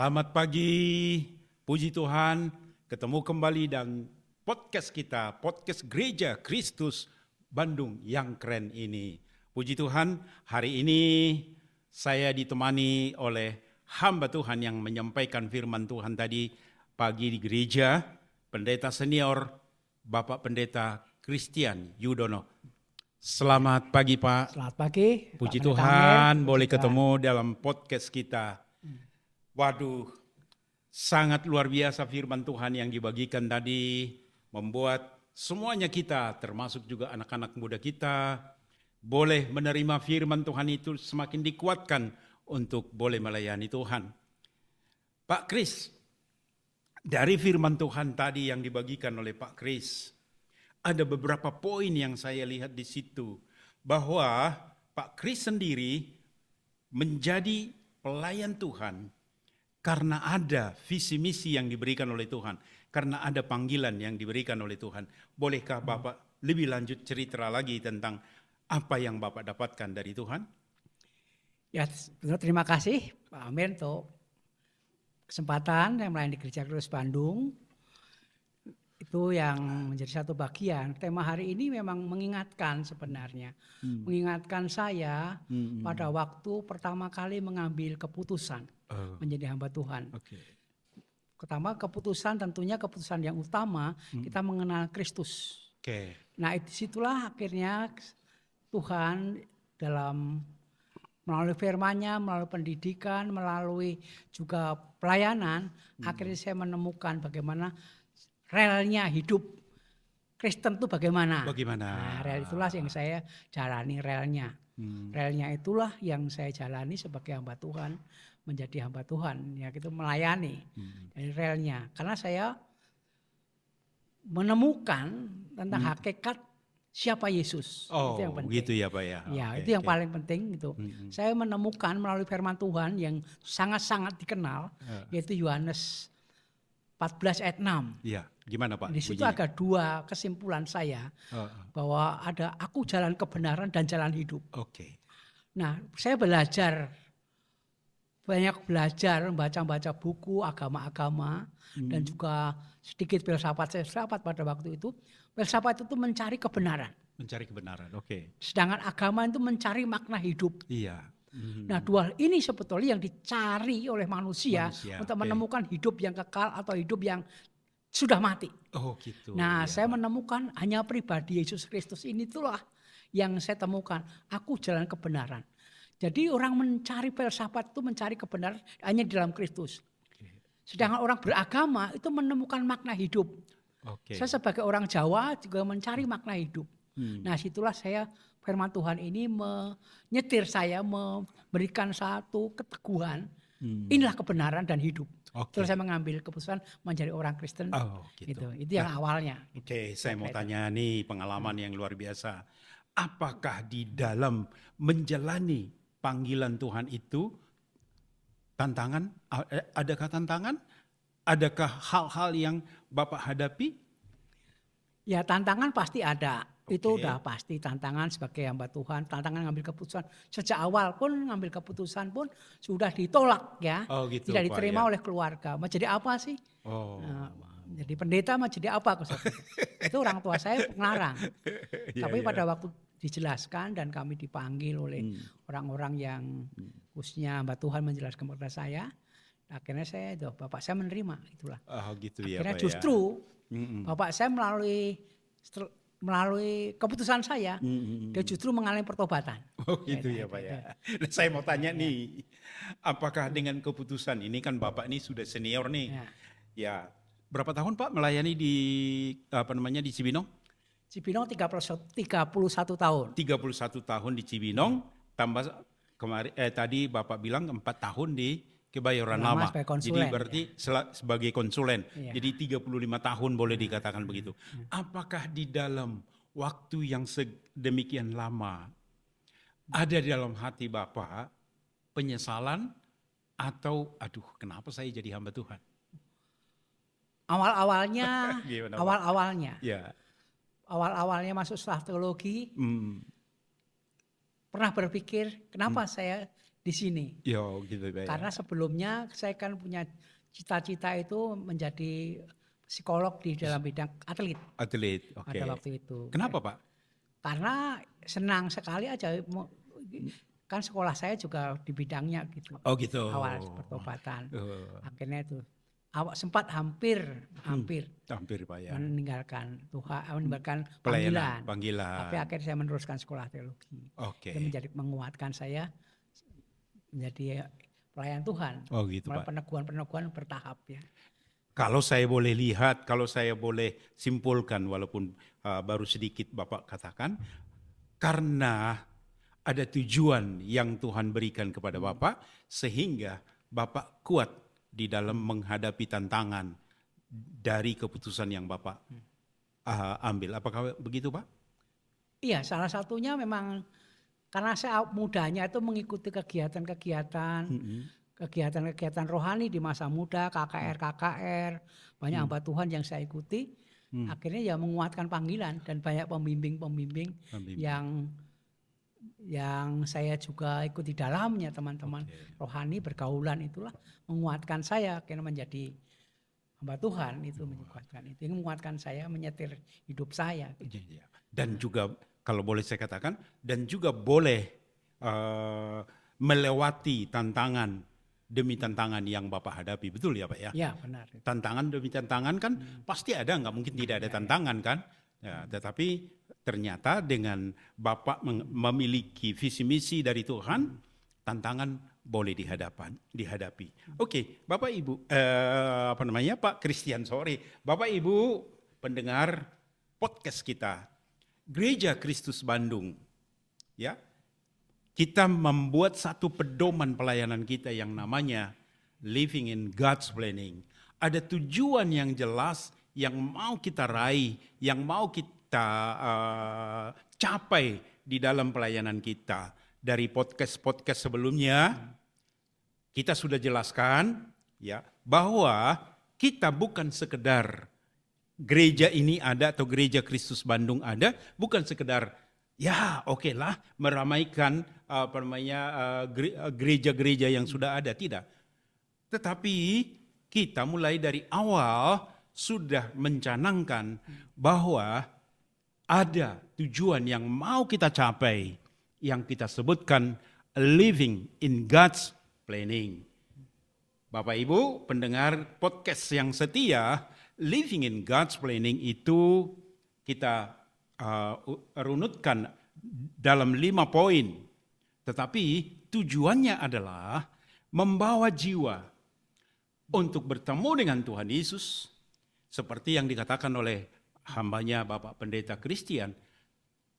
Selamat pagi, puji Tuhan, ketemu kembali dan podcast kita, podcast Gereja Kristus Bandung yang keren ini. Puji Tuhan, hari ini saya ditemani oleh hamba Tuhan yang menyampaikan firman Tuhan tadi pagi di gereja, pendeta senior, Bapak Pendeta Christian Yudono. Selamat pagi Pak. Selamat pagi. Puji Pak Tuhan, Amir, boleh puji ketemu dalam podcast kita. Waduh, sangat luar biasa firman Tuhan yang dibagikan tadi, membuat semuanya kita, termasuk juga anak-anak muda kita, boleh menerima firman Tuhan itu semakin dikuatkan untuk boleh melayani Tuhan. Pak Kris, dari firman Tuhan tadi yang dibagikan oleh Pak Kris, ada beberapa poin yang saya lihat di situ, bahwa Pak Kris sendiri menjadi pelayan Tuhan karena ada visi misi yang diberikan oleh Tuhan, karena ada panggilan yang diberikan oleh Tuhan. Bolehkah Bapak lebih lanjut cerita lagi tentang apa yang Bapak dapatkan dari Tuhan? Ya, terima kasih Pak Amir untuk kesempatan yang melayani di Gereja Kristus Bandung. Itu yang menjadi satu bagian. Tema hari ini memang mengingatkan sebenarnya. Mengingatkan saya pada waktu pertama kali mengambil keputusan menjadi hamba Tuhan. Pertama keputusan, tentunya keputusan yang utama, kita mengenal Kristus. Nah, disitulah akhirnya Tuhan dalam melalui firman-Nya, melalui pendidikan, melalui juga pelayanan, akhirnya saya menemukan bagaimana relnya hidup Kristen itu bagaimana. Nah, rel itulah yang saya jalani relnya. Relnya itulah yang saya jalani sebagai hamba Tuhan, menjadi hamba Tuhan, ya gitu melayani dari relnya. Karena saya menemukan tentang hakikat siapa Yesus. Oh, itu yang penting. Gitu ya Pak ya. Ya, itu yang paling penting itu. Saya menemukan melalui firman Tuhan yang sangat-sangat dikenal, yaitu Yohanes 14 ayat 6. Iya, gimana Pak? Di situ ada dua kesimpulan saya, bahwa ada aku jalan kebenaran dan jalan hidup. Nah, saya banyak belajar, membaca buku agama-agama, dan juga sedikit filsafat pada waktu itu. Filsafat itu mencari kebenaran. Mencari kebenaran, Sedangkan agama itu mencari makna hidup. Iya. Nah, dua hal ini sebetulnya yang dicari oleh manusia untuk menemukan hidup yang kekal atau hidup yang sudah mati. Gitu. Nah, ya, saya Pak. menemukan hanya pribadi Yesus Kristus ini itulah yang saya temukan. Aku jalan kebenaran. Jadi orang mencari filsafat itu mencari kebenaran hanya di dalam Kristus. Sedangkan orang beragama itu menemukan makna hidup. Saya sebagai orang Jawa juga mencari makna hidup. Nah, situlah saya firman Tuhan ini menyetir saya, memberikan satu keteguhan. Inilah kebenaran dan hidup. Terus saya mengambil keputusan menjadi orang Kristen. Gitu. Itu yang awalnya. Saya mau tanya nih pengalaman yang luar biasa. Apakah di dalam menjalani panggilan Tuhan itu tantangan? Adakah tantangan? Adakah hal-hal yang Bapak hadapi? Ya, tantangan pasti ada. Itu udah pasti tantangan sebagai hamba Tuhan. Tantangan ngambil keputusan. Sejak awal pun ngambil keputusan pun sudah ditolak ya. Gitu, tidak diterima Pak, oleh keluarga. Mau jadi apa sih? Jadi pendeta mau jadi apa? Itu orang tua saya ngelarang. Tapi pada waktu dijelaskan dan kami dipanggil oleh orang-orang yang khususnya hamba Tuhan menjelaskan kepada saya. Akhirnya bapak saya menerima. Itulah. Gitu akhirnya ya, Pak, justru bapak saya melalui keputusan saya, dia justru mengalami pertobatan. Gitu ya Pak ya. Nah, saya mau tanya nih, apakah dengan keputusan ini kan Bapak ini sudah senior nih, ya berapa tahun Pak melayani di di Cibinong? Cibinong 31 tahun. 31 tahun di Cibinong, tambah tadi Bapak bilang 4 tahun di Kebayoran Lama. Jadi berarti sebagai konsulen. Jadi 35 tahun boleh dikatakan begitu. Apakah di dalam waktu yang sedemikian lama ada di dalam hati Bapak penyesalan atau kenapa saya jadi hamba Tuhan? Awal-awalnya masuk sekolah teologi, pernah berpikir kenapa saya di sini. Yo gitu Pak ya. Karena sebelumnya saya kan punya cita-cita itu menjadi psikolog di dalam bidang atlet Atlet, oke. pada waktu itu. Kenapa Pak? Karena senang sekali aja, kan sekolah saya juga di bidangnya gitu. Oh gitu. Awal pertobatan. Oh, Akhirnya itu sempat hampir hampir Pak ya. meninggalkan Tuhan, meninggalkan Pelayanan, panggilan. panggilan. Tapi akhirnya saya meneruskan sekolah teologi. Oke. Itu menguatkan saya menjadi pelayan Tuhan. Oh gitu Mulai Pak. peneguhan bertahap ya. Kalau saya boleh lihat, kalau saya boleh simpulkan walaupun baru sedikit Bapak katakan, karena ada tujuan yang Tuhan berikan kepada Bapak sehingga Bapak kuat di dalam menghadapi tantangan dari keputusan yang Bapak ambil. Apakah begitu Pak? Iya, salah satunya memang karena saya mudanya itu mengikuti kegiatan-kegiatan rohani di masa muda, KKR, banyak hamba Tuhan yang saya ikuti. Akhirnya ya menguatkan panggilan dan banyak pembimbing yang saya juga ikut di dalamnya, teman-teman rohani bergaulan itulah menguatkan saya karena menjadi hamba Tuhan. Itu menguatkan saya, menyetir hidup saya gitu. Dan juga kalau boleh saya katakan, dan juga boleh melewati tantangan demi tantangan yang Bapak hadapi, betul ya Pak ya? Ya benar. Tantangan demi tantangan kan pasti ada, nggak mungkin tidak ada tantangan kan? Ya, tetapi ternyata dengan Bapak memiliki visi misi dari Tuhan, tantangan boleh dihadapi. Oke, Bapak Ibu, Pak Christian, Bapak Ibu pendengar podcast kita, Gereja Kristus Bandung, ya. Kita membuat satu pedoman pelayanan kita yang namanya Living in God's Planning. Ada tujuan yang jelas yang mau kita raih, yang mau kita capai di dalam pelayanan kita. Dari podcast-podcast sebelumnya, kita sudah jelaskan ya bahwa kita bukan sekedar gereja ini ada atau Gereja Kristus Bandung ada, bukan sekedar ya oke lah meramaikan gereja-gereja yang sudah ada, tidak. Tetapi kita mulai dari awal sudah mencanangkan bahwa ada tujuan yang mau kita capai yang kita sebutkan living in God's planning. Bapak Ibu pendengar podcast yang setia, living in God's planning itu kita runutkan dalam 5 poin. Tetapi tujuannya adalah membawa jiwa untuk bertemu dengan Tuhan Yesus. Seperti yang dikatakan oleh hambanya Bapak Pendeta Christian.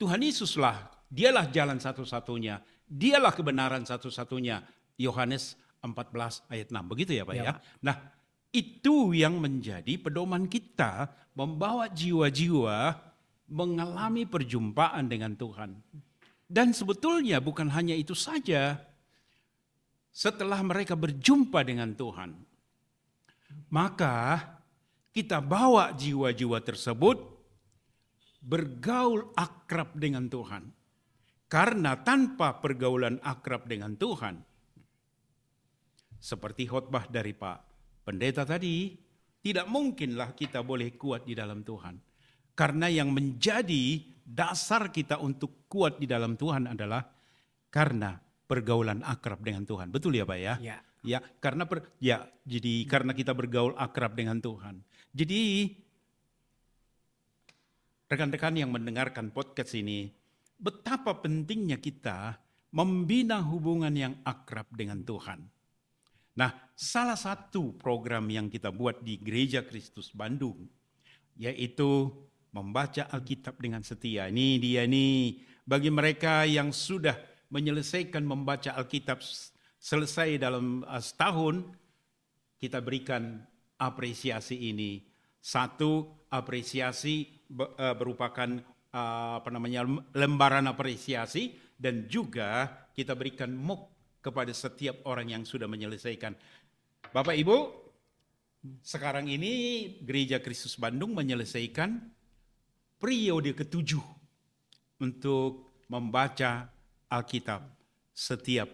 Tuhan Yesuslah, dialah jalan satu-satunya. Dialah kebenaran satu-satunya. Yohanes 14 ayat 6. Begitu ya Pak ya? Nah itu yang menjadi pedoman kita. Membawa jiwa-jiwa mengalami perjumpaan dengan Tuhan. Dan sebetulnya bukan hanya itu saja. Setelah mereka berjumpa dengan Tuhan, maka kita bawa jiwa-jiwa tersebut bergaul akrab dengan Tuhan. Karena tanpa pergaulan akrab dengan Tuhan, seperti khotbah dari Pak Pendeta tadi, tidak mungkinlah kita boleh kuat di dalam Tuhan. Karena yang menjadi dasar kita untuk kuat di dalam Tuhan adalah karena pergaulan akrab dengan Tuhan. Betul ya Pak ya? Ya. Ya, jadi karena kita bergaul akrab dengan Tuhan. Jadi rekan-rekan yang mendengarkan podcast ini, betapa pentingnya kita membina hubungan yang akrab dengan Tuhan. Nah, salah satu program yang kita buat di Gereja Kristus Bandung, yaitu membaca Alkitab dengan setia. Ini dia nih, bagi mereka yang sudah menyelesaikan membaca Alkitab selesai dalam setahun, kita berikan apresiasi ini. Satu, apresiasi berupakan lembaran apresiasi, dan juga kita berikan MOOC kepada setiap orang yang sudah menyelesaikan. Bapak Ibu, sekarang ini Gereja Kristus Bandung menyelesaikan periode ke-7 untuk membaca Alkitab setiap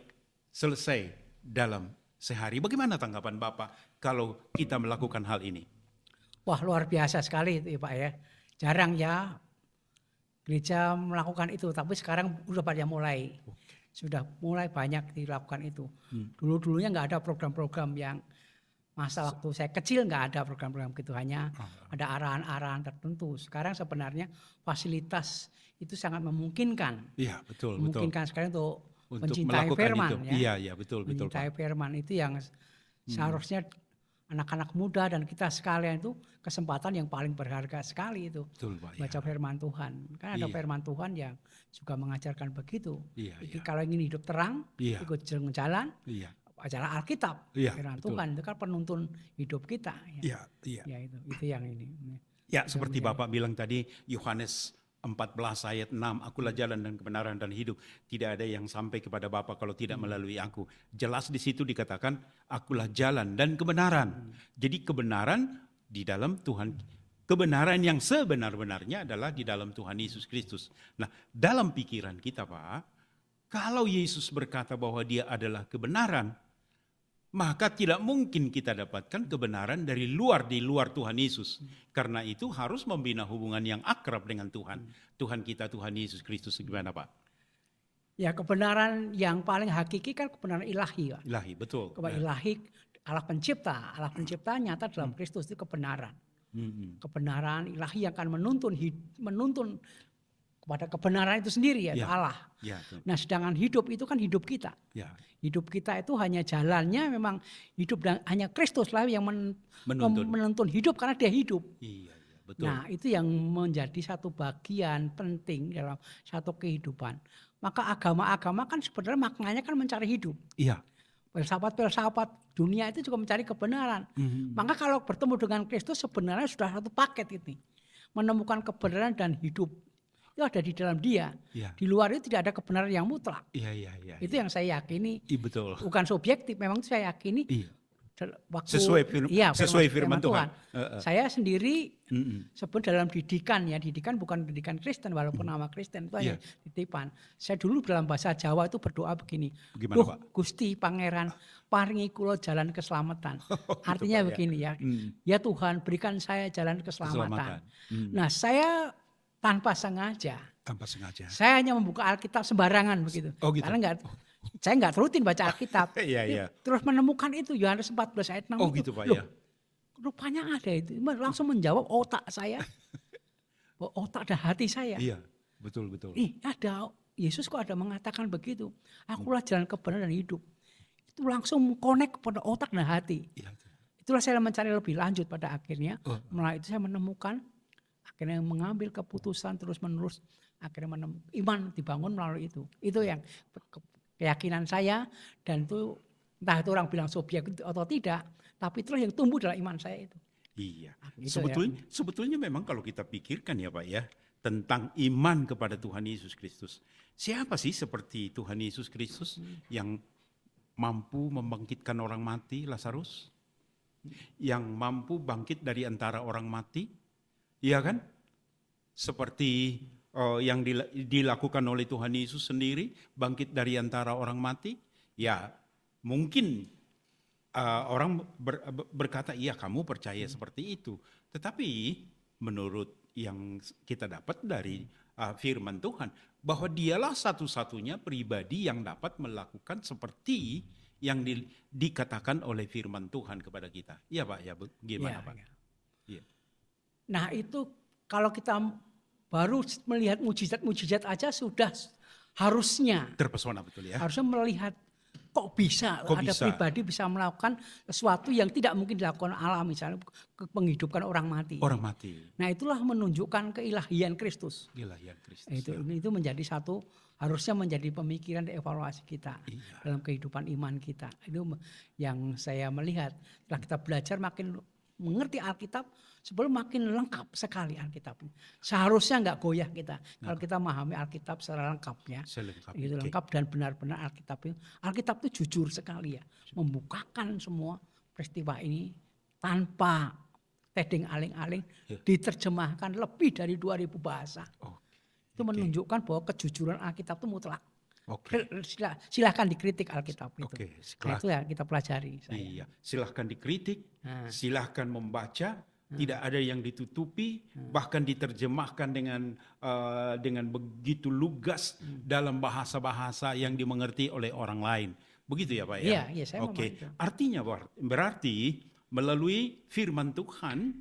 selesai dalam sehari. Bagaimana tanggapan Bapak kalau kita melakukan hal ini? Wah, luar biasa sekali itu ya Pak ya. Jarang ya gereja melakukan itu, tapi sekarang udah pada mulai. Sudah mulai banyak dilakukan itu. Dulu-dulunya nggak ada program-program yang masa waktu saya kecil nggak ada program-program gitu, hanya ada arahan-arahan tertentu. Sekarang sebenarnya fasilitas itu sangat memungkinkan. Iya, betul. Memungkinkan sekali untuk mencintai melakukan firman itu. ya. Iya, betul Mencintai Pak. firman itu yang seharusnya anak-anak muda dan kita sekalian itu kesempatan yang paling berharga sekali itu. Betul Pak. Baca firman Tuhan. Kan ada Iya. firman Tuhan yang juga mengajarkan begitu. Iya, Jadi iya. kalau ingin hidup terang, Iya. ikut jalan, Iya. bacalah Alkitab. Iya, Firman betul. Tuhan itu kan penuntun hidup kita. Iya, iya. Ya itu yang ini. Ya, seperti Bapak bilang tadi, Yohanes 14 ayat 6, akulah jalan dan kebenaran dan hidup. Tidak ada yang sampai kepada Bapa kalau tidak melalui aku. Jelas di situ dikatakan, akulah jalan dan kebenaran. Jadi kebenaran di dalam Tuhan, kebenaran yang sebenar-benarnya adalah di dalam Tuhan Yesus Kristus. Nah, dalam pikiran kita Pak, kalau Yesus berkata bahwa dia adalah kebenaran, maka tidak mungkin kita dapatkan kebenaran di luar Tuhan Yesus. Karena itu harus membina hubungan yang akrab dengan Tuhan. Tuhan kita, Tuhan Yesus Kristus. Gimana Pak? Ya kebenaran yang paling hakiki kan kebenaran ilahi. Pak. Ilahi, betul. Kebenaran ilahi, Allah pencipta nyata dalam Kristus itu kebenaran. Kebenaran ilahi yang akan menuntun kepada kebenaran itu sendiri yaitu Allah. Ya, nah sedangkan hidup itu kan hidup kita. Ya. Hidup kita itu hanya jalannya memang hidup dan hanya Kristus lah yang menuntun hidup karena dia hidup. Iya, betul. Nah itu yang menjadi satu bagian penting dalam satu kehidupan. Maka agama-agama kan sebenarnya maknanya kan mencari hidup. Iya. Filsafat dunia itu juga mencari kebenaran. Maka kalau bertemu dengan Kristus sebenarnya sudah satu paket ini. Menemukan kebenaran dan hidup. Itu ada di dalam dia. Ya. Di luar itu tidak ada kebenaran yang mutlak. Iya. Itu yang saya yakini. Iya, betul. Bukan subjektif, memang itu saya yakini. Iya. Waktu, sesuai firman Tuhan. Saya sendiri sebut dalam didikan ya, didikan bukan didikan Kristen walaupun nama Kristen itu hanya titipan. Saya dulu dalam bahasa Jawa itu berdoa begini. Bagaimana, Duh, Pak? Gusti Pangeran, paringi kula jalan keselamatan. Artinya Pak, begini ya. Ya Tuhan, berikan saya jalan keselamatan. Nah, saya tanpa sengaja. Saya hanya membuka Alkitab sembarangan begitu. Oh, gitu. Karena saya nggak rutin baca Alkitab. Iya. Terus menemukan itu Yohanes 14 ayat 6 Oh, itu. gitu Pak Loh, ya. rupanya ada itu. Langsung menjawab otak saya. Otak dan hati saya. Iya, betul. Ada Yesus kok ada mengatakan begitu. Akulah jalan kebenaran dan hidup. Itu langsung connect kepada otak dan hati. Iya. Itulah saya mencari lebih lanjut pada akhirnya. Melalui itu saya menemukan, akhirnya mengambil keputusan terus-menerus. Akhirnya iman dibangun melalui itu. Itu yang keyakinan saya, dan itu entah itu orang bilang subjektif atau tidak, tapi itulah yang tumbuh dalam iman saya itu. Iya. Gitu Sebetulnya memang kalau kita pikirkan ya Pak ya, tentang iman kepada Tuhan Yesus Kristus. Siapa sih seperti Tuhan Yesus Kristus yang mampu membangkitkan orang mati, Lazarus? Yang mampu bangkit dari antara orang mati? Iya kan? Seperti yang dilakukan oleh Tuhan Yesus sendiri, bangkit dari antara orang mati. Ya mungkin orang berkata, iya kamu percaya seperti itu. Tetapi menurut yang kita dapat dari firman Tuhan, bahwa dialah satu-satunya pribadi yang dapat melakukan seperti yang dikatakan oleh firman Tuhan kepada kita. Iya Pak, ya gimana Pak? Ya. Nah itu kalau kita baru melihat mujizat-mujizat aja sudah harusnya. Terpesona betul ya. Harusnya melihat kok bisa ada pribadi bisa melakukan sesuatu yang tidak mungkin dilakukan Allah, misalnya menghidupkan orang mati. Orang mati. Nah itulah menunjukkan keilahian Kristus. Ilahian Kristus. Itu menjadi satu, harusnya menjadi pemikiran dan evaluasi kita dalam kehidupan iman kita. Itu yang saya melihat. Setelah kita belajar makin mengerti Alkitab, sebelum makin lengkap sekali Alkitab. Seharusnya nggak goyah kita kalau kita memahami Alkitab secara lengkapnya. Itu lengkap dan benar-benar Alkitab itu jujur sekali ya, membukakan semua peristiwa ini tanpa tedeng aling-aling, diterjemahkan lebih dari 2000 bahasa. Itu menunjukkan bahwa kejujuran Alkitab itu mutlak. Oke. Silahkan dikritik Alkitab itu. Oke, Nah, itu ya kita pelajari. Iya, silahkan dikritik, Nah. silahkan membaca, tidak ada yang ditutupi, bahkan diterjemahkan dengan begitu lugas dalam bahasa-bahasa yang dimengerti oleh orang lain. Begitu ya Pak ya? Iya, saya Oke, memang itu. artinya berarti melalui firman Tuhan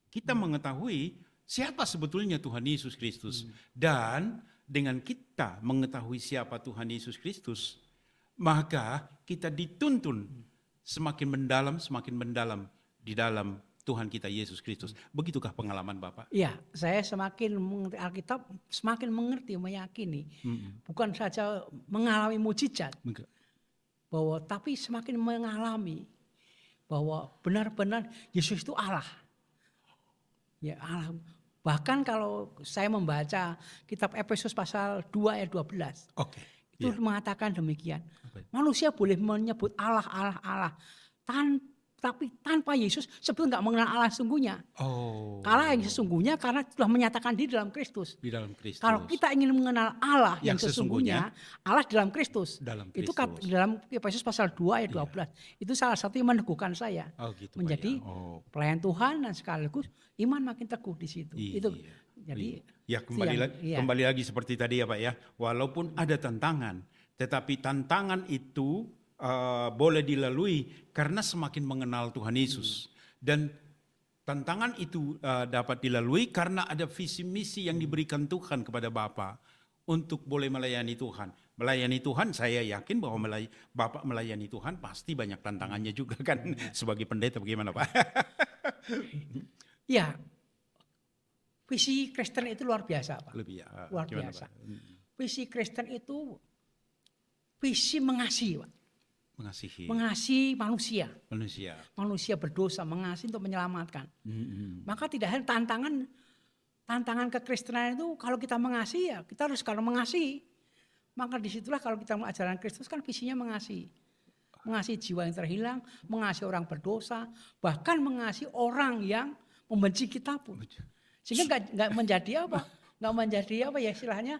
kita mengetahui siapa sebetulnya Tuhan Yesus Kristus. Dan dengan kita mengetahui siapa Tuhan Yesus Kristus, maka kita dituntun semakin mendalam di dalam Tuhan kita Yesus Kristus. Begitukah pengalaman Bapak? Iya, saya semakin mengerti Alkitab, semakin mengerti, meyakini. Bukan saja mengalami mujizat, tapi semakin mengalami bahwa benar-benar Yesus itu Allah. Ya Allah. Bahkan kalau saya membaca kitab Efesus pasal 2 ayat 12. Oke. Itu mengatakan demikian. Manusia boleh menyebut Allah, Allah. Tapi tanpa Yesus sebetulnya nggak mengenal Allah sesungguhnya. Allah yang sesungguhnya karena telah menyatakan diri dalam Kristus. Di dalam Kristus. Kalau kita ingin mengenal Allah yang sesungguhnya, Allah dalam Kristus. Itu dalam Efesus pasal 2 ayat 12. Itu salah satu yang meneguhkan saya. Gitu, menjadi pelayan Tuhan dan sekaligus iman makin teguh di situ. Iya. Itu jadi ya kembali lagi seperti tadi ya Pak ya. Walaupun ada tantangan, tetapi tantangan itu boleh dilalui karena semakin mengenal Tuhan Yesus. Dan tantangan itu dapat dilalui karena ada visi misi yang diberikan Tuhan kepada Bapa untuk boleh melayani Tuhan. Melayani Tuhan, saya yakin bahwa Bapak melayani Tuhan pasti banyak tantangannya juga kan sebagai pendeta. Bagaimana Pak? Ya, visi Kristen itu luar biasa Pak. Luar biasa. Pak? Visi Kristen itu visi mengasihi Pak. Mengasihi manusia. Manusia berdosa, mengasihi untuk menyelamatkan. Maka tidak hanya tantangan kekristenan itu kalau kita mengasihi ya kita harus kalau mengasihi. Maka disitulah kalau kita mau ajaran Kristus kan visinya mengasihi. Mengasihi jiwa yang terhilang, mengasihi orang berdosa, bahkan mengasihi orang yang membenci kita pun. Sehingga nggak menjadi apa? Nggak menjadi apa ya istilahnya?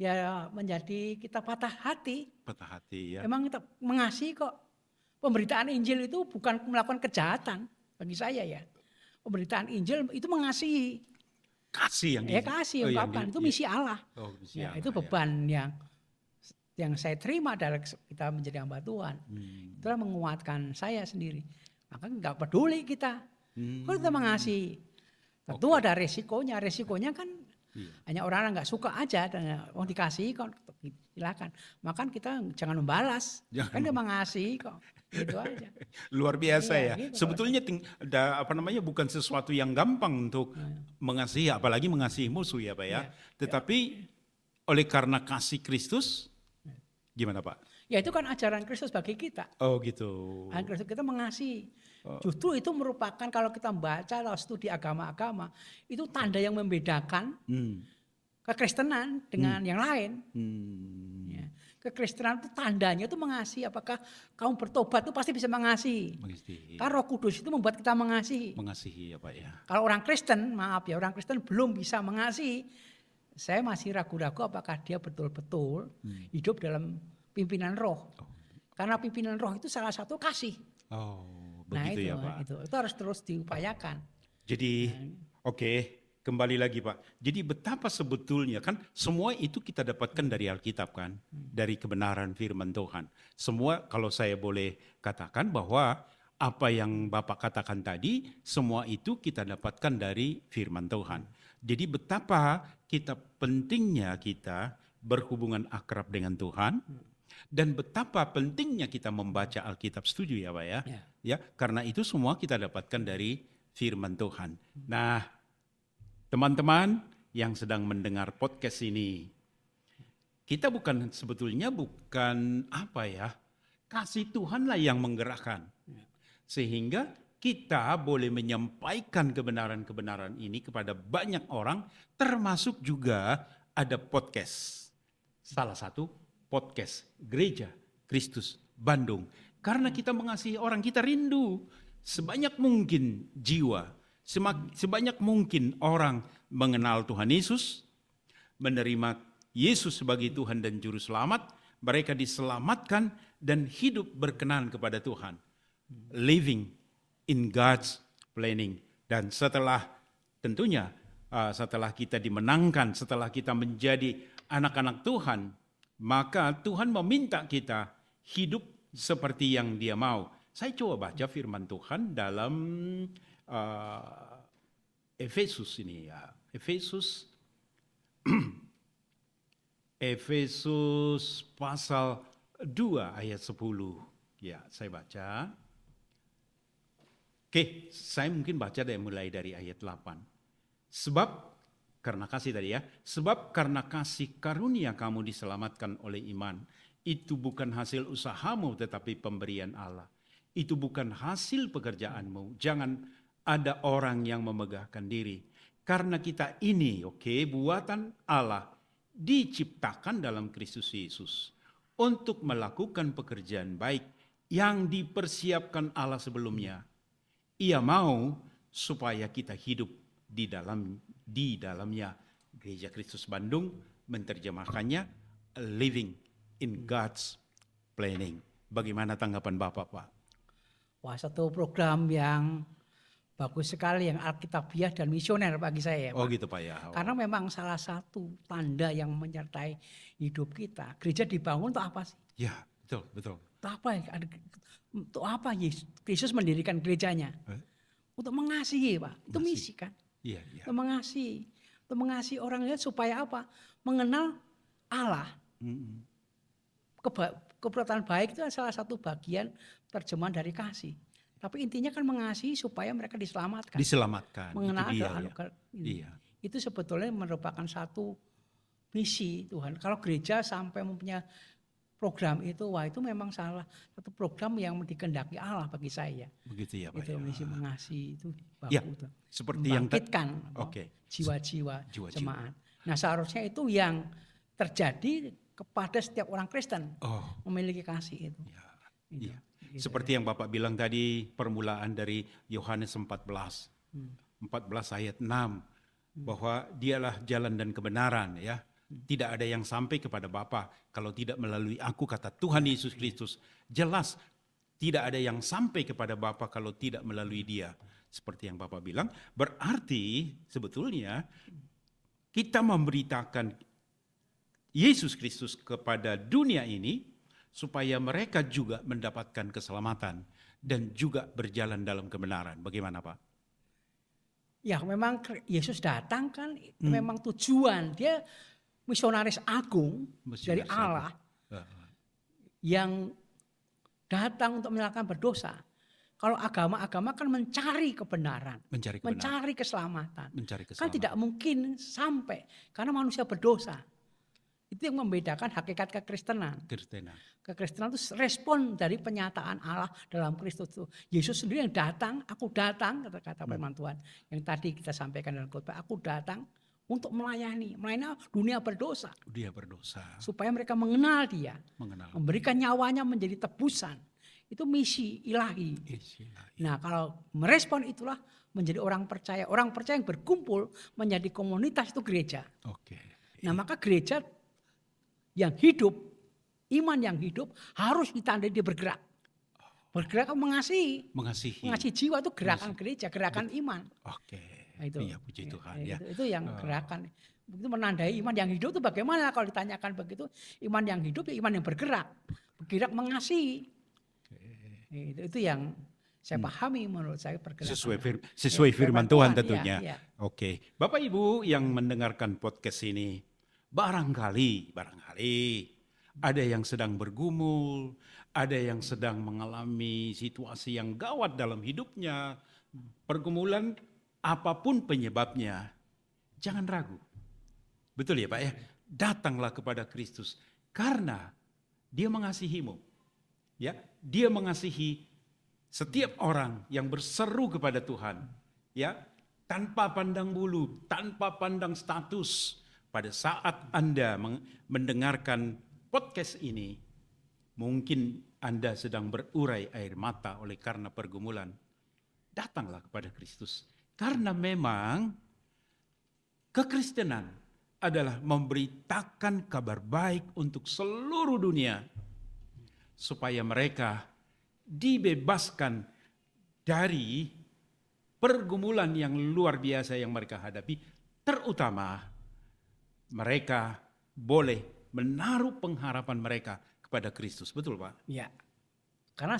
Ya menjadi kita patah hati. Patah hati ya. Emang kita mengasihi kok. Pemberitaan Injil itu bukan melakukan kejahatan bagi saya ya. Pemberitaan Injil itu mengasihi. Kasih yang kasih ungkapan itu misi Allah. Misi Allah, itu beban yang saya terima dari kita menjadi hamba Tuhan. Itulah menguatkan saya sendiri. Maka nggak peduli kita. Kalau kita mengasihi. Tentu ada resikonya. Resikonya kan hanya orang nggak suka aja dan mau dikasih kok silakan. Maka kita jangan membalas. Kan dia mengasihi kok. Gitu aja. Luar biasa ya. Gitu. Sebetulnya bukan sesuatu yang gampang untuk mengasihi, apalagi mengasihi musuh ya Pak ya. Tetapi oleh karena kasih Kristus, gimana Pak? Ya itu kan ajaran Kristus bagi kita. Oh gitu. Ajaran Kristus kita mengasihi. Justru itu merupakan kalau kita membaca atau studi agama-agama, itu tanda yang membedakan kekristenan dengan yang lain. Ya. Kekristenan itu tandanya itu mengasihi. Apakah kamu bertobat itu pasti bisa mengasihi. Karena Roh Kudus itu membuat kita mengasihi. Mengasihi ya Pak ya. Kalau orang Kristen, orang Kristen belum bisa mengasihi. Saya masih ragu-ragu apakah dia betul-betul hidup dalam pimpinan Roh. Karena pimpinan Roh itu salah satu kasih. Begitu ya Pak. Itu harus terus diupayakan. Jadi kembali lagi Pak. Jadi betapa sebetulnya kan semua itu kita dapatkan dari Alkitab kan. Dari kebenaran firman Tuhan. Semua kalau saya boleh katakan bahwa apa yang Bapak katakan tadi, semua itu kita dapatkan dari firman Tuhan. Jadi betapa pentingnya kita berhubungan akrab dengan Tuhan. Dan betapa pentingnya kita membaca Alkitab, setuju ya Pak ya? Ya, karena itu semua kita dapatkan dari firman Tuhan. Nah, teman-teman yang sedang mendengar podcast ini, kita sebetulnya bukan kasih Tuhanlah yang menggerakkan. Sehingga kita boleh menyampaikan kebenaran-kebenaran ini kepada banyak orang, termasuk juga ada podcast. Salah satu podcast Gereja Kristus Bandung. Karena kita mengasihi orang, kita rindu sebanyak mungkin jiwa, sebanyak mungkin orang mengenal Tuhan Yesus, menerima Yesus sebagai Tuhan dan Juru Selamat, mereka diselamatkan dan hidup berkenan kepada Tuhan. Living in God's planning. Dan setelah tentunya setelah kita dimenangkan, setelah kita menjadi anak-anak Tuhan, maka Tuhan meminta kita hidup seperti yang Dia mau. Saya coba baca firman Tuhan dalam Efesus ini ya. Efesus pasal 2 ayat 10. Ya, saya baca. Oke, saya mungkin baca mulai dari ayat 8. Sebab karena kasih tadi ya, sebab karena kasih karunia kamu diselamatkan oleh iman. Itu bukan hasil usahamu tetapi pemberian Allah. Itu bukan hasil pekerjaanmu. Jangan ada orang yang memegahkan diri. Karena kita ini, buatan Allah diciptakan dalam Kristus Yesus untuk melakukan pekerjaan baik yang dipersiapkan Allah sebelumnya. Ia mau supaya kita hidup di dalamnya. Gereja Kristus Bandung menerjemahkannya living in God's planning. Bagaimana tanggapan Bapak, Pak? Wah, satu program yang bagus sekali, yang alkitabiah dan misioner bagi saya, Pak. Oh gitu Pak ya. Karena memang salah satu tanda yang menyertai hidup kita. Gereja dibangun untuk apa sih? Ya, betul. Untuk apa? Untuk apa Yesus mendirikan gerejanya? Untuk mengasihi, Pak. Itu misi kan? Iya. Untuk mengasihi orang lain supaya apa? Mengenal Allah. Keberatan baik itu salah satu bagian terjemahan dari kasih. Tapi intinya kan mengasihi supaya mereka diselamatkan. Mengenal anugerah. Iya. Itu sebetulnya merupakan satu misi Tuhan. Kalau gereja sampai mempunyai program itu, wah itu memang salah satu program yang dikehendaki Allah bagi saya. Begitu ya Pak. Itu misi mengasihi itu bagus. Ya, seperti yang membangkitkan jiwa-jiwa jemaat. Nah seharusnya itu yang terjadi kepada setiap orang Kristen, memiliki kasih itu. Iya. Seperti yang Bapak bilang tadi, permulaan dari Yohanes 14 ayat 6, bahwa dialah jalan dan kebenaran ya. Tidak ada yang sampai kepada Bapa kalau tidak melalui aku, kata Tuhan Yesus Kristus. Jelas tidak ada yang sampai kepada Bapa kalau tidak melalui Dia. Seperti yang Bapak bilang, berarti sebetulnya kita memberitakan Yesus Kristus kepada dunia ini supaya mereka juga mendapatkan keselamatan dan juga berjalan dalam kebenaran. Bagaimana Pak? Ya memang Yesus datang kan memang tujuan. Dia misionaris agung dari Allah yang datang untuk menyelamatkan berdosa. Kalau agama-agama kan mencari kebenaran, mencari keselamatan. Kan tidak mungkin sampai karena manusia berdosa. Itu yang membedakan hakikat kekristenan. Kekristenan itu respon dari penyataan Allah dalam Kristus itu. Yesus sendiri yang datang, aku datang, kata firman Tuhan. Yang tadi kita sampaikan dalam khotbah, aku datang untuk melayani dunia berdosa. Supaya mereka mengenal Dia. Memberikan nyawanya menjadi tebusan. Itu misi ilahi. Nah kalau merespon itulah menjadi orang percaya. Orang percaya yang berkumpul menjadi komunitas itu gereja. Nah maka gereja yang hidup, iman yang hidup harus ditandai dia bergerak. Bergerak mengasihi. Mengasihi jiwa itu gerakan gereja, gerakan iman. Nah, itu. Ya, puji Tuhan. Itu yang gerakan. Itu menandai iman yang hidup itu bagaimana kalau ditanyakan begitu. Iman yang hidup ya iman yang bergerak. Bergerak mengasihi. Itu yang saya pahami menurut saya pergerakan. Sesuai firman Tuhan tentunya. Bapak Ibu yang mendengarkan podcast ini, barangkali ada yang sedang bergumul, ada yang sedang mengalami situasi yang gawat dalam hidupnya, pergumulan apapun penyebabnya, jangan ragu. Betul ya Pak ya? Datanglah kepada Kristus karena Dia mengasihimu. Ya, Dia mengasihi setiap orang yang berseru kepada Tuhan, ya, tanpa pandang bulu, tanpa pandang status. Pada saat Anda mendengarkan podcast ini, mungkin Anda sedang berurai air mata oleh karena pergumulan. Datanglah kepada Kristus. Karena memang kekristenan adalah memberitakan kabar baik untuk seluruh dunia supaya mereka dibebaskan dari pergumulan yang luar biasa yang mereka hadapi, terutama mereka boleh menaruh pengharapan mereka kepada Kristus. Betul, Pak? Ya. Karena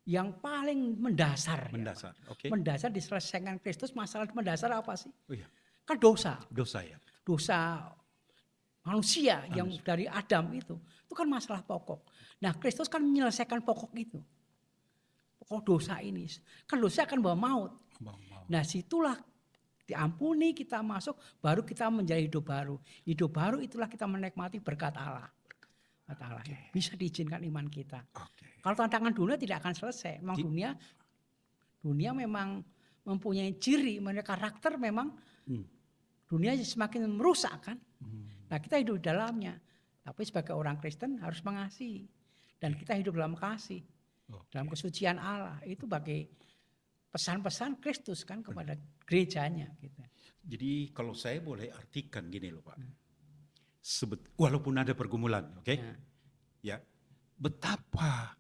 yang paling mendasar, Mendasar, ya, oke. mendasar diselesaikan Kristus. Masalah mendasar apa sih? Oh iya, Kan dosa. dosa ya. Dosa manusia yang dari Adam itu kan masalah pokok. Nah, Kristus kan menyelesaikan pokok itu. Pokok dosa ini. Kan dosa akan bawa maut. Nah, situlah diampuni, kita masuk, baru kita menjadi hidup baru. Hidup baru itulah kita menikmati berkat Allah. Bisa diizinkan iman kita. Kalau tantangan dunia tidak akan selesai. Memang dunia memang mempunyai ciri, mempunyai karakter memang dunia semakin merusak kan. Nah, kita hidup di dalamnya. Tapi sebagai orang Kristen harus mengasihi. Dan kita hidup dalam kasih. Dalam kesucian Allah. Itu bagi pesan-pesan Kristus kan kepada gerejanya. Gitu. Jadi kalau saya boleh artikan gini loh Pak. Walaupun ada pergumulan, oke? Ya, betapa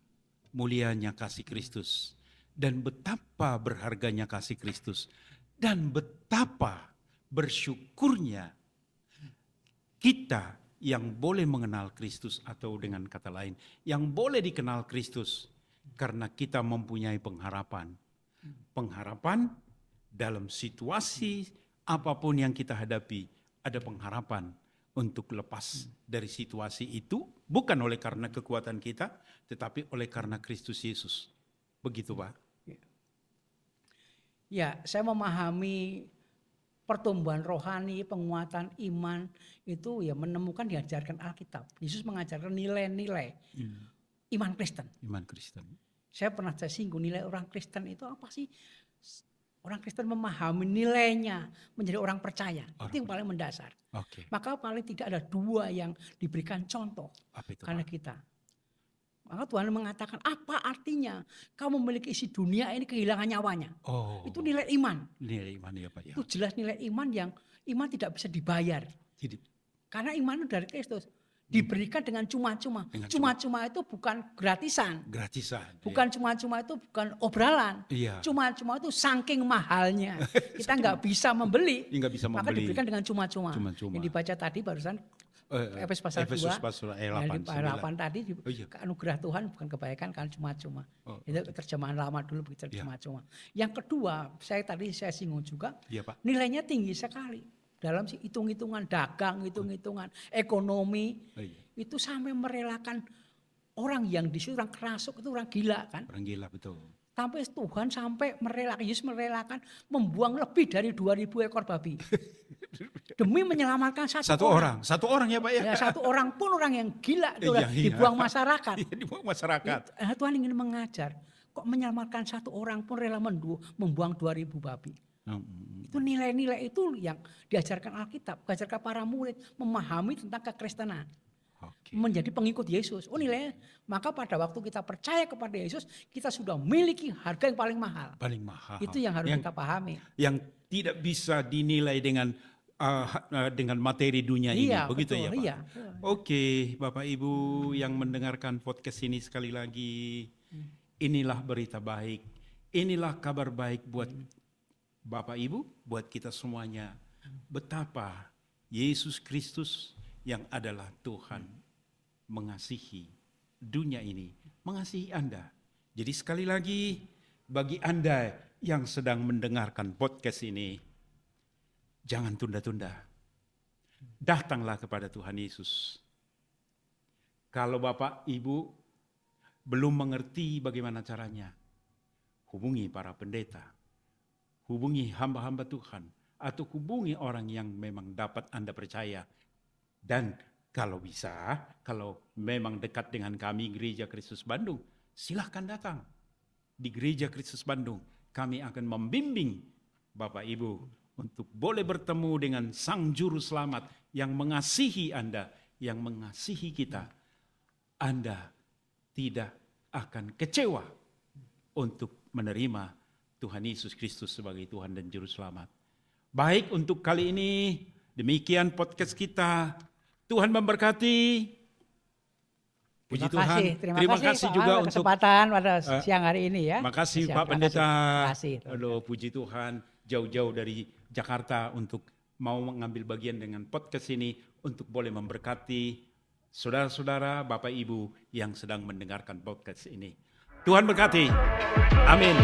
mulianya kasih Kristus. Dan betapa berharganya kasih Kristus. Dan betapa bersyukurnya kita yang boleh mengenal Kristus, atau dengan kata lain, yang boleh dikenal Kristus karena kita mempunyai pengharapan. Pengharapan dalam situasi apapun yang kita hadapi, ada pengharapan untuk lepas dari situasi itu, bukan oleh karena kekuatan kita, tetapi oleh karena Kristus Yesus. Begitu Pak? Ya, saya memahami pertumbuhan rohani, penguatan iman itu ya menemukan diajarkan Alkitab. Yesus mengajarkan nilai-nilai iman Kristen. Iman Kristen. Saya singgung nilai orang Kristen itu apa sih? Orang Kristen memahami nilainya menjadi orang percaya. Itu yang paling mendasar. Maka paling tidak ada dua yang diberikan contoh karena kita. Maka Tuhan mengatakan apa artinya kamu memiliki isi dunia ini kehilangan nyawanya. Itu nilai iman. Nilai iman ya Pak ya. Itu jelas nilai iman yang iman tidak bisa dibayar. Karena iman itu dari Kristus. Diberikan dengan cuma-cuma. Cuma-cuma itu bukan gratisan. Bukan cuma-cuma itu bukan obralan. Cuma-cuma itu saking mahalnya. Kita nggak bisa membeli. Maka diberikan dengan cuma-cuma. Yang dibaca tadi barusan Efesus pasal 2. Yang di 8 tadi anugerah Tuhan bukan kebaikan kan cuma-cuma. Itu terjemahan lama dulu begitu cuma-cuma. Yang kedua, saya singgung juga. Nilainya tinggi sekali. Dalam hitung-hitungan dagang, hitung-hitungan ekonomi, itu sampai merelakan orang yang disitu, orang kerasuk itu orang gila kan. Orang gila betul. Sampai Tuhan Yesus merelakan membuang lebih dari 2.000 ekor babi. Demi menyelamatkan satu orang. Satu orang ya Pak ya. Satu orang pun orang yang gila, dibuang masyarakat. Dibuang masyarakat. Tuhan ingin mengajar, kok menyelamatkan satu orang pun rela membuang 2.000 babi. Itu nilai-nilai itu yang diajarkan Alkitab, diajarkan para murid memahami tentang kekristenan, menjadi pengikut Yesus. Nilainya, maka pada waktu kita percaya kepada Yesus, kita sudah memiliki harga yang paling mahal. Itu yang harus kita pahami. Yang tidak bisa dinilai dengan materi dunia ini, begitu ya Pak? Iya. Oke, Bapak Ibu yang mendengarkan podcast ini sekali lagi, inilah berita baik, inilah kabar baik buat Bapak Ibu, buat kita semuanya, betapa Yesus Kristus yang adalah Tuhan mengasihi dunia ini, mengasihi Anda. Jadi sekali lagi, bagi Anda yang sedang mendengarkan podcast ini, jangan tunda-tunda. Datanglah kepada Tuhan Yesus. Kalau Bapak Ibu belum mengerti bagaimana caranya, hubungi para pendeta. Hubungi hamba-hamba Tuhan, atau hubungi orang yang memang dapat Anda percaya. Dan kalau bisa, kalau memang dekat dengan kami Gereja Kristus Bandung, silahkan datang. Di Gereja Kristus Bandung, kami akan membimbing Bapak Ibu untuk boleh bertemu dengan Sang Juru Selamat yang mengasihi Anda, yang mengasihi kita. Anda tidak akan kecewa untuk menerima Tuhan Yesus Kristus sebagai Tuhan dan Juru Selamat. Baik untuk kali ini, Demikian podcast kita. Tuhan memberkati. Puji Tuhan. Terima kasih juga Pak, untuk kesempatan pada siang hari ini ya. makasih Siang, Pak Pendeta. Terima kasih. Aduh, puji Tuhan jauh-jauh dari Jakarta untuk mau mengambil bagian dengan podcast ini untuk boleh memberkati saudara-saudara, Bapak Ibu yang sedang mendengarkan podcast ini. Tuhan berkati. Amin.